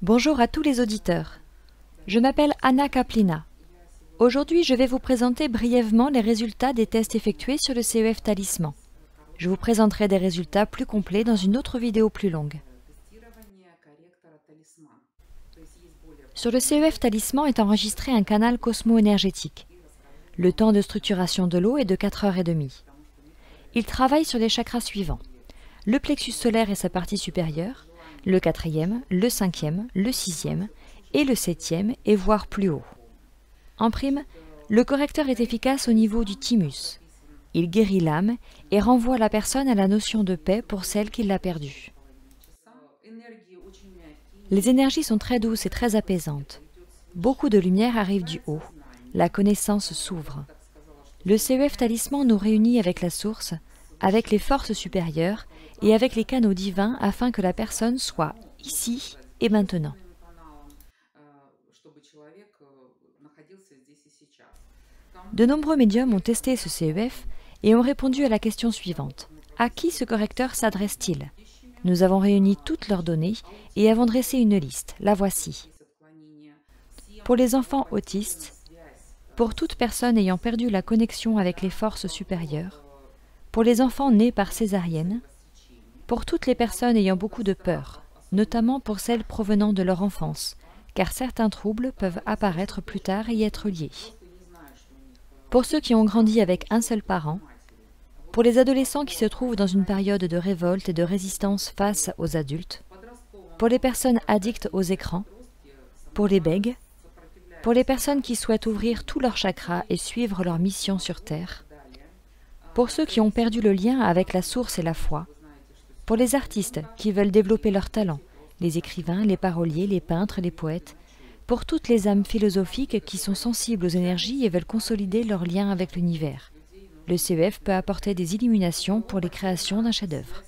Bonjour à tous les auditeurs. Je m'appelle Anna Kaplina. Aujourd'hui, je vais vous présenter brièvement les résultats des tests effectués sur le CEF Talisman. Je vous présenterai des résultats plus complets dans une autre vidéo plus longue. Sur le CEF Talisman est enregistré un canal cosmo-énergétique. Le temps de structuration de l'eau est de 4h30. Il travaille sur les chakras suivants: le plexus solaire et sa partie supérieure, le 4e, le 5e, le 6e et le 7e et voire plus haut. En prime, le correcteur est efficace au niveau du thymus. Il guérit l'âme et renvoie la personne à la notion de paix pour celle qui l'a perdue. Les énergies sont très douces et très apaisantes. Beaucoup de lumière arrive du haut. La connaissance s'ouvre. Le CEF Talisman nous réunit avec la source, avec les forces supérieures et avec les canaux divins afin que la personne soit ici et maintenant. De nombreux médiums ont testé ce CEF et ont répondu à la question suivante: à qui ce correcteur s'adresse-t-il? Nous avons réuni toutes leurs données et avons dressé une liste. La voici. Pour les enfants autistes, pour toute personne ayant perdu la connexion avec les forces supérieures, pour les enfants nés par césarienne, pour toutes les personnes ayant beaucoup de peur, notamment pour celles provenant de leur enfance, car certains troubles peuvent apparaître plus tard et y être liés. Pour ceux qui ont grandi avec un seul parent, pour les adolescents qui se trouvent dans une période de révolte et de résistance face aux adultes, pour les personnes addictes aux écrans, pour les bègues, pour les personnes qui souhaitent ouvrir tous leurs chakras et suivre leur mission sur Terre, pour ceux qui ont perdu le lien avec la source et la foi, pour les artistes qui veulent développer leurs talents, les écrivains, les paroliers, les peintres, les poètes, pour toutes les âmes philosophiques qui sont sensibles aux énergies et veulent consolider leur lien avec l'univers. Le CEF peut apporter des illuminations pour les créations d'un chef-d'œuvre.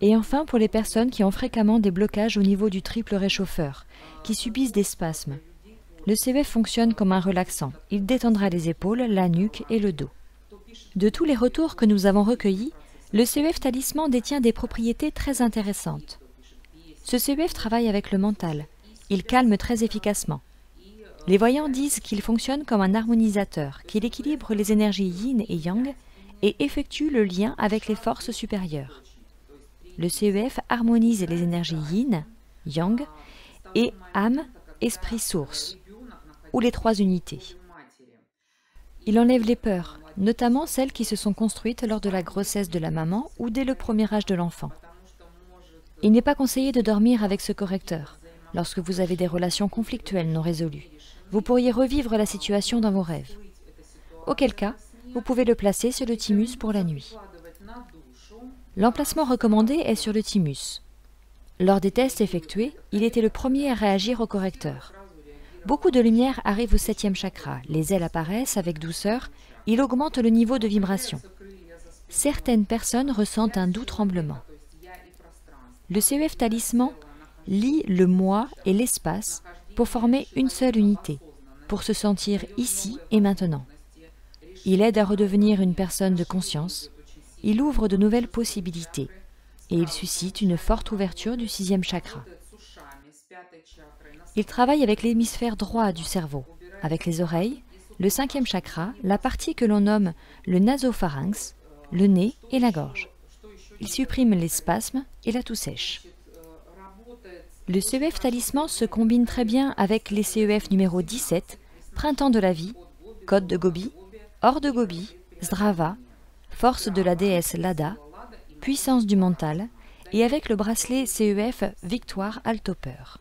Et enfin, pour les personnes qui ont fréquemment des blocages au niveau du triple réchauffeur, qui subissent des spasmes. Le CEF fonctionne comme un relaxant. Il détendra les épaules, la nuque et le dos. De tous les retours que nous avons recueillis, le CEF Talisman détient des propriétés très intéressantes. Ce CEF travaille avec le mental. Il calme très efficacement. Les voyants disent qu'il fonctionne comme un harmonisateur, qu'il équilibre les énergies yin et yang et effectue le lien avec les forces supérieures. Le CEF harmonise les énergies yin, yang et âme, esprit source, ou les trois unités. Il enlève les peurs, notamment celles qui se sont construites lors de la grossesse de la maman ou dès le premier âge de l'enfant. Il n'est pas conseillé de dormir avec ce correcteur lorsque vous avez des relations conflictuelles non résolues. Vous pourriez revivre la situation dans vos rêves. Auquel cas, vous pouvez le placer sur le thymus pour la nuit. L'emplacement recommandé est sur le thymus. Lors des tests effectués, il était le premier à réagir au correcteur. Beaucoup de lumière arrive au 7e chakra, les ailes apparaissent avec douceur, il augmente le niveau de vibration. Certaines personnes ressentent un doux tremblement. Le CEF Talisman lie le moi et l'espace pour former une seule unité, pour se sentir ici et maintenant. Il aide à redevenir une personne de conscience, il ouvre de nouvelles possibilités et il suscite une forte ouverture du 6e chakra. Il travaille avec l'hémisphère droit du cerveau, avec les oreilles, le 5e chakra, la partie que l'on nomme le nasopharynx, le nez et la gorge. Il supprime les spasmes et la toux sèche. Le CEF Talisman se combine très bien avec les CEF numéro 17, Printemps de la vie, Code de Gobi, Or de Gobi, Zdrava, Force de la déesse Lada, Puissance du mental, et avec le bracelet CEF Victoire Altopeur.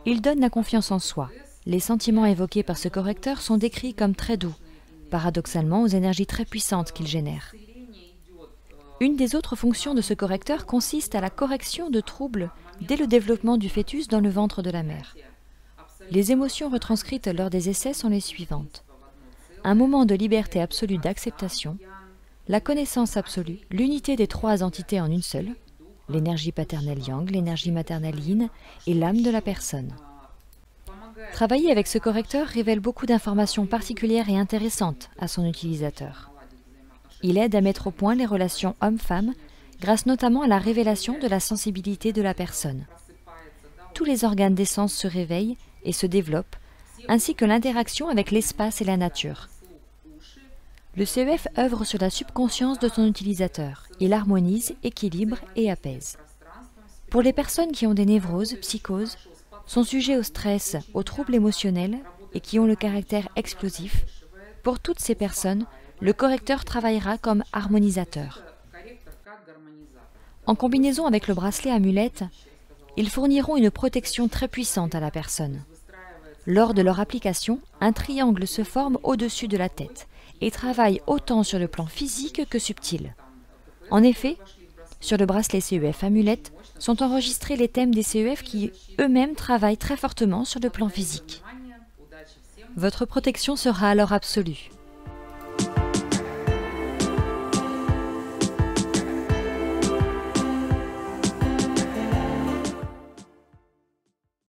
Il donne la confiance en soi. Les sentiments évoqués par ce correcteur sont décrits comme très doux, paradoxalement aux énergies très puissantes qu'il génère. Une des autres fonctions de ce correcteur consiste à la correction de troubles dès le développement du fœtus dans le ventre de la mère. Les émotions retranscrites lors des essais sont les suivantes: un moment de liberté absolue d'acceptation, la connaissance absolue, l'unité des trois entités en une seule, l'énergie paternelle yang, l'énergie maternelle yin et l'âme de la personne. Travailler avec ce correcteur révèle beaucoup d'informations particulières et intéressantes à son utilisateur. Il aide à mettre au point les relations homme-femme, grâce notamment à la révélation de la sensibilité de la personne. tous les organes des sens se réveillent et se développent, ainsi que l'interaction avec l'espace et la nature. Le CEF œuvre sur la subconscience de son utilisateur. Il harmonise, équilibre et apaise. Pour les personnes qui ont des névroses, psychoses, sont sujets au stress, aux troubles émotionnels et qui ont le caractère explosif, pour toutes ces personnes, le correcteur travaillera comme harmonisateur. En combinaison avec le bracelet amulette, ils fourniront une protection très puissante à la personne. Lors de leur application, un triangle se forme au-dessus de la tête et travaille autant sur le plan physique que subtil. En effet, sur le bracelet CEF amulette sont enregistrés les thèmes des CEF qui eux-mêmes travaillent très fortement sur le plan physique. Votre protection sera alors absolue.